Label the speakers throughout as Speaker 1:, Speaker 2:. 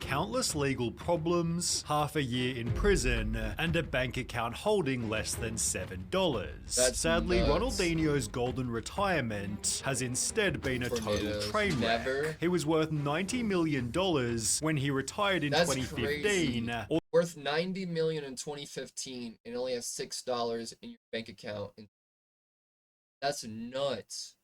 Speaker 1: countless legal problems, half a year in prison, and a bank account holding less than $7. Sadly,
Speaker 2: nuts.
Speaker 1: Ronaldinho's golden retirement has instead been a total train wreck. He was worth $90 million when he retired in 2015.
Speaker 2: Worth $90 million in 2015 and only have $6 in your bank account. That's nuts.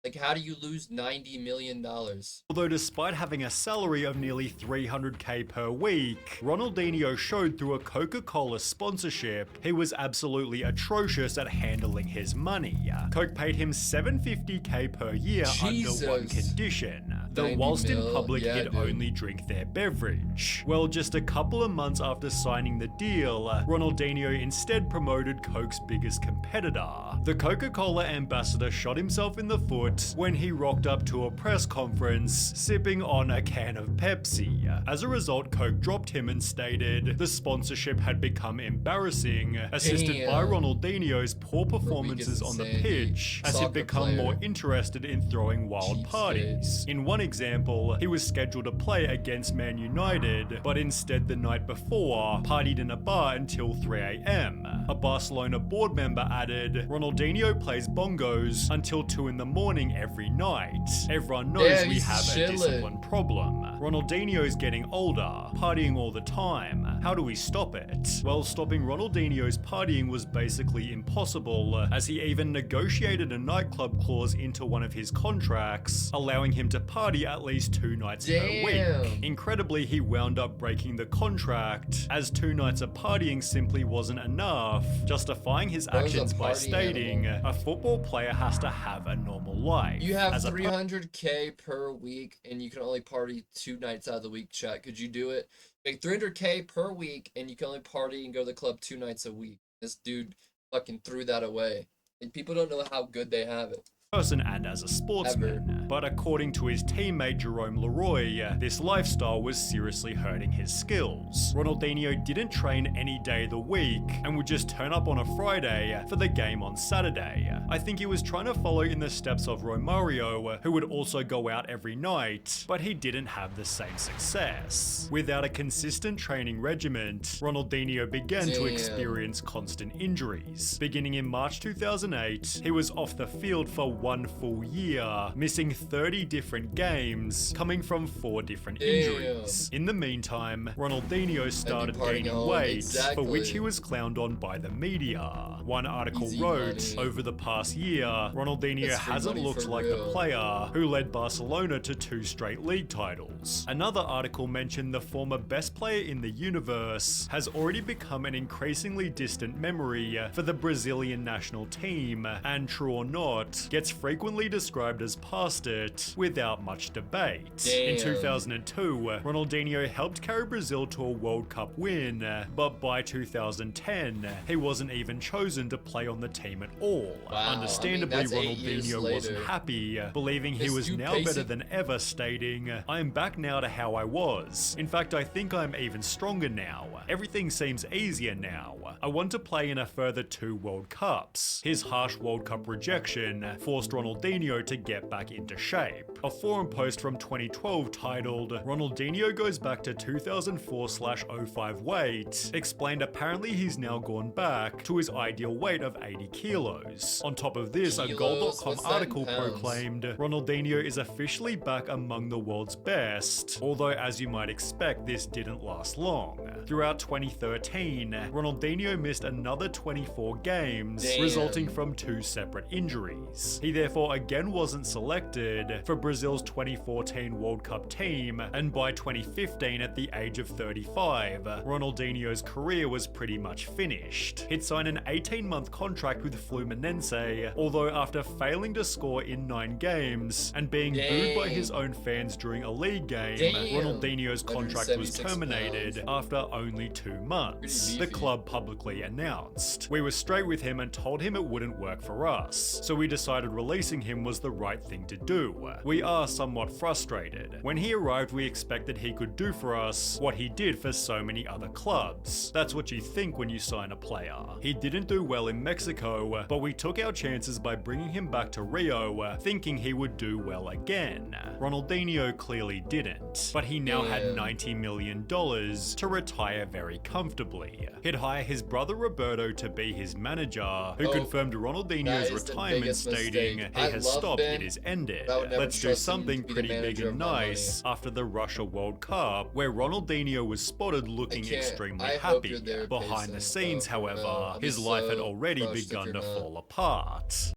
Speaker 2: Like, how do you lose $90 million?
Speaker 1: Although despite having a salary of nearly $300K per week, Ronaldinho showed through a Coca-Cola sponsorship he was absolutely atrocious at handling his money. Coke paid him $750K per year under one condition, that whilst in public he'd only drink their beverage. Well, just a couple of months after signing the deal, Ronaldinho instead promoted Coke's biggest competitor. The Coca-Cola ambassador shot himself in the foot when he rocked up to a press conference sipping on a can of Pepsi. As a result, Coke dropped him and stated the sponsorship had become embarrassing, assisted by Ronaldinho's poor performances on the pitch, as he'd become more interested in throwing wild parties. In one example, he was scheduled to play against Man United, but instead the night before, partied in a bar until 3 AM. A Barcelona board member added, Ronaldinho plays bongos until 2 in the morning every night. Everyone knows we have a discipline problem. Ronaldinho's getting older, partying all the time. How do we stop it? Well, stopping Ronaldinho's partying was basically impossible, as he even negotiated a nightclub clause into one of his contracts, allowing him to party at least 2 nights per week. Incredibly, he wound up breaking the contract, as 2 nights of partying simply wasn't enough, justifying his actions by stating, a football player has to have a normal life.
Speaker 2: You have $300K per week and you can only party 2 nights out of the week, chat. Could you do it? Make $300K per week and you can only party and go to the club 2 nights a week. This dude fucking threw that away. And people don't know how good they have it.
Speaker 1: Person and as a sportsman, but according to his teammate Jerome Leroy, this lifestyle was seriously hurting his skills. Ronaldinho didn't train any day of the week and would just turn up on a Friday for the game on Saturday. I think he was trying to follow in the steps of Romario, who would also go out every night, but he didn't have the same success. Without a consistent training regimen, Ronaldinho began to experience constant injuries. Beginning in March 2008, he was off the field for 1 full year, missing 30 different games, coming from 4 different injuries. In the meantime, Ronaldinho started gaining weight, for which he was clowned on by the media. One article wrote, over the past year, Ronaldinho hasn't looked like the player who led Barcelona to 2 straight league titles. Another article mentioned the former best player in the universe has already become an increasingly distant memory for the Brazilian national team, and true or not, gets frequently described as past it without much debate. In 2002, Ronaldinho helped carry Brazil to a World Cup win, but by 2010, he wasn't even chosen to play on the team at all. Understandably, Ronaldinho wasn't happy, believing he was now better than ever, stating, I am back now to how I was. In fact, I think I'm even stronger now. Everything seems easier now. I want to play in a further 2 World Cups. His harsh World Cup rejection forced Ronaldinho to get back into shape. A forum post from 2012 titled, Ronaldinho goes back to 2004/05 weight, explained apparently he's now gone back to his ideal weight of 80 kilos. On top of this, a Goal.com article proclaimed, Ronaldinho is officially back among the world's best, although as you might expect, this didn't last long. Throughout 2013, Ronaldinho missed another 24 games, resulting from 2 separate injuries. He therefore again wasn't selected for Brazil's 2014 World Cup team, and by 2015, at the age of 35, Ronaldinho's career was pretty much finished. He'd signed an 18-month contract with Fluminense, although after failing to score in 9 games and being booed by his own fans during a league game, Ronaldinho's contract was terminated after only 2 months. The club publicly announced, we were straight with him and told him it wouldn't work for us, so we decided releasing him was the right thing to do. We are somewhat frustrated. When he arrived, we expected he could do for us what he did for so many other clubs. That's what you think when you sign a player. He didn't do well in Mexico, but we took our chances by bringing him back to Rio, thinking he would do well again. Ronaldinho clearly didn't, but he now had $90 million to retire very comfortably. He'd hire his brother Roberto to be his manager, who confirmed Ronaldinho's retirement, stating, "He has stopped, it is ended. Let's do something pretty big and nice," after the Russia World Cup, where Ronaldinho was spotted looking extremely happy. Behind the scenes, however, his life had already begun to fall apart.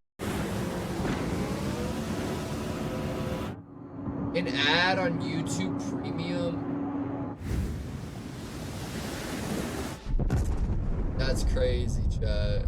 Speaker 2: An ad on YouTube Premium? That's crazy, chat.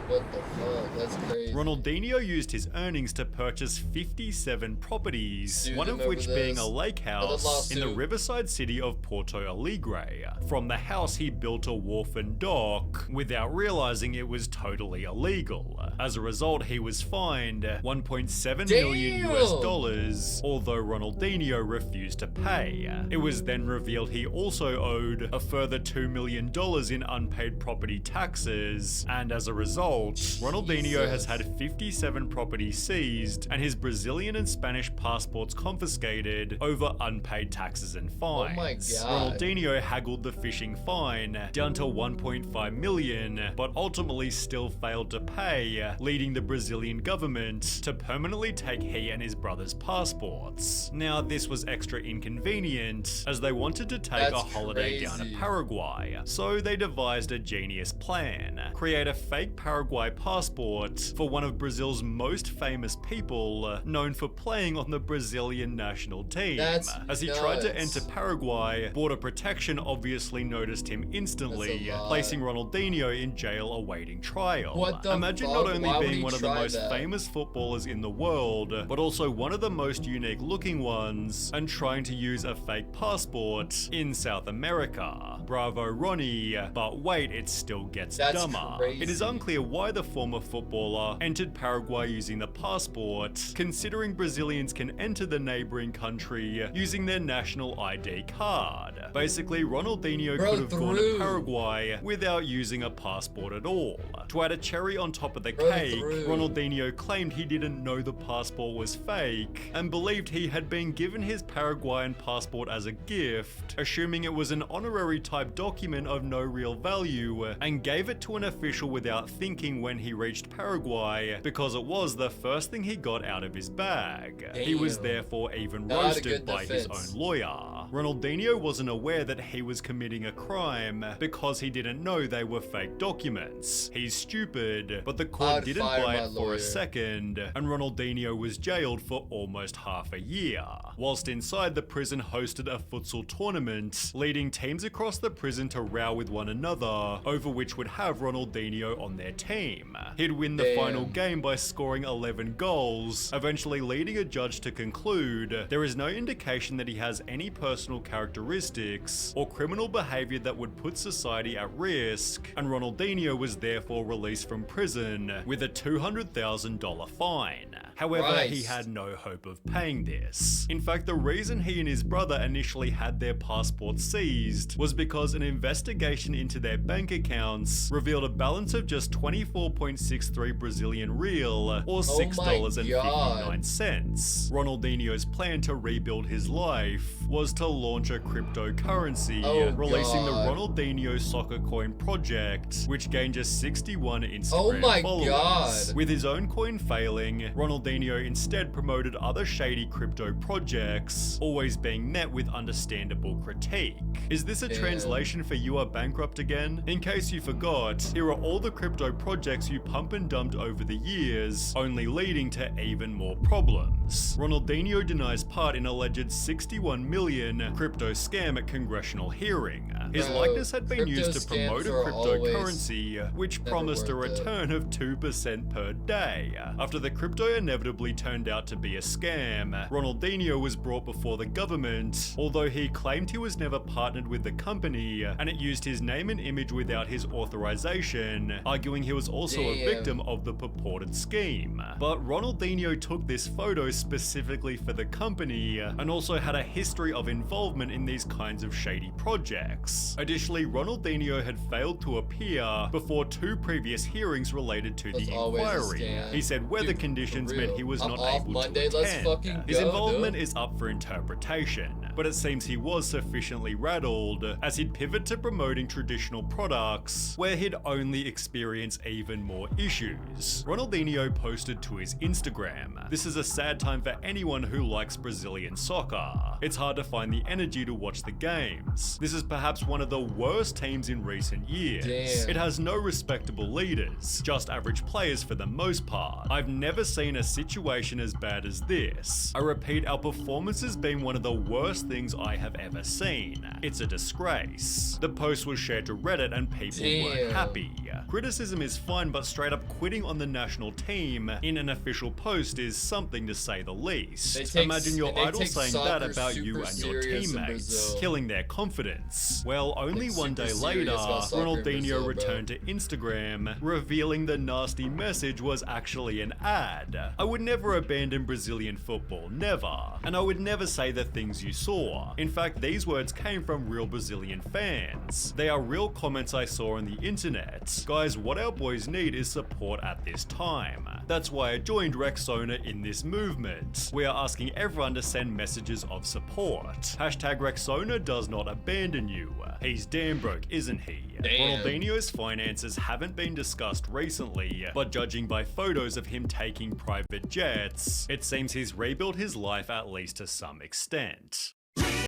Speaker 2: What the fuck? That's crazy.
Speaker 1: Ronaldinho used his earnings to purchase 57 properties, one of which being a lake house in the riverside city of Porto Alegre. From the house, he built a wharf and dock without realizing it was totally illegal. As a result, he was fined $1.7 million US, although Ronaldinho refused to pay. It was then revealed he also owed a further $2 million in unpaid property taxes, and as a result, Ronaldinho has had 57 properties seized and his Brazilian and Spanish passports confiscated over unpaid taxes and fines.
Speaker 2: Oh my God.
Speaker 1: Ronaldinho haggled the fishing fine down to $1.5 million, but ultimately still failed to pay, leading the Brazilian government to permanently take he and his brother's passports. Now, this was extra inconvenient as they wanted to take a holiday down to Paraguay, so they devised a genius plan: create a fake Paraguay passport for one of Brazil's most famous people, known for playing on the Brazilian national team. As he tried to enter Paraguay, Border Protection obviously noticed him instantly, placing Ronaldinho in jail awaiting trial. Imagine not only being one of the most famous footballers in the world, but also one of the most unique looking ones, and trying to use a fake passport in South America. Bravo, Ronnie, but wait, it still gets dumber. It is unclear why the former footballer entered Paraguay using the passport, considering Brazilians can enter the neighboring country using their national ID card. Basically, Ronaldinho could have gone to Paraguay without using a passport at all. To add a cherry on top of the cake, Ronaldinho claimed he didn't know the passport was fake and believed he had been given his Paraguayan passport as a gift, assuming it was an honorary type document of no real value, and gave it to an official without thinking when he reached Paraguay, because it was the first thing he got out of his bag. He was therefore even roasted by his own lawyer. Ronaldinho wasn't aware that he was committing a crime because he didn't know they were fake documents. He's stupid, but the court didn't buy it for a second, and Ronaldinho was jailed for almost half a year. Whilst inside, the prison hosted a futsal tournament, leading teams across the prison to row with one another, over which would have Ronaldinho on their team. He'd win the final game by scoring 11 goals, eventually leading a judge to conclude there is no indication that he has any personal characteristics or criminal behavior that would put society at risk, and Ronaldinho was therefore released from prison with a $200,000 fine. However, he had no hope of paying this. In fact, the reason he and his brother initially had their passports seized was because an investigation into their bank accounts revealed a balance of just 24.63 Brazilian real, or $6.59. Ronaldinho's plan to rebuild his life was to launch a cryptocurrency, releasing the Ronaldinho Soccer Coin project, which gained just 61 Instagram followers. With his own coin failing, Ronaldinho instead promoted other shady crypto projects, always being met with understandable critique. Is this a translation for "you are bankrupt again"? In case you forgot, here are all the crypto projects you pump and dumped over the years, only leading to even more problems. Ronaldinho denies part in alleged 61 million crypto scam at congressional hearing. His likeness had been used to promote a cryptocurrency which promised a return of 2% per day. After the crypto inevitable inevitably turned out to be a scam. Ronaldinho was brought before the government, although he claimed he was never partnered with the company, and it used his name and image without his authorization, arguing he was also a victim of the purported scheme. But Ronaldinho took this photo specifically for the company, and also had a history of involvement in these kinds of shady projects. Additionally, Ronaldinho had failed to appear before 2 previous hearings related to the inquiry. He said weather conditions meant he was not able to attend. His involvement is up for interpretation, but it seems he was sufficiently rattled, as he'd pivot to promoting traditional products, where he'd only experience even more issues. Ronaldinho posted to his Instagram, "This is a sad time for anyone who likes Brazilian soccer. It's hard to find the energy to watch the games. This is perhaps one of the worst teams in recent years. It has no respectable leaders, just average players for the most part. I've never seen a situation as bad as this. I repeat, our performance has been one of the worst things I have ever seen. It's a disgrace." The post was shared to Reddit and people weren't happy. Criticism is fine, but straight up quitting on the national team in an official post is something to say the least. Imagine your idol saying that about you and your teammates, killing their confidence. Well, only one day later, Ronaldinho returned to Instagram, revealing the nasty message was actually an ad. "I would never abandon Brazilian football, never. And I would never say the things you saw. In fact, these words came from real Brazilian fans. They are real comments I saw on the internet. Guys, what our boys need is support at this time. That's why I joined Rexona in this movement. We are asking everyone to send messages of support. Hashtag Rexona does not abandon you. He's damn broke, isn't he?" Ronaldinho's finances haven't been discussed recently, but judging by photos of him taking private jets, it seems he's rebuilt his life at least to some extent.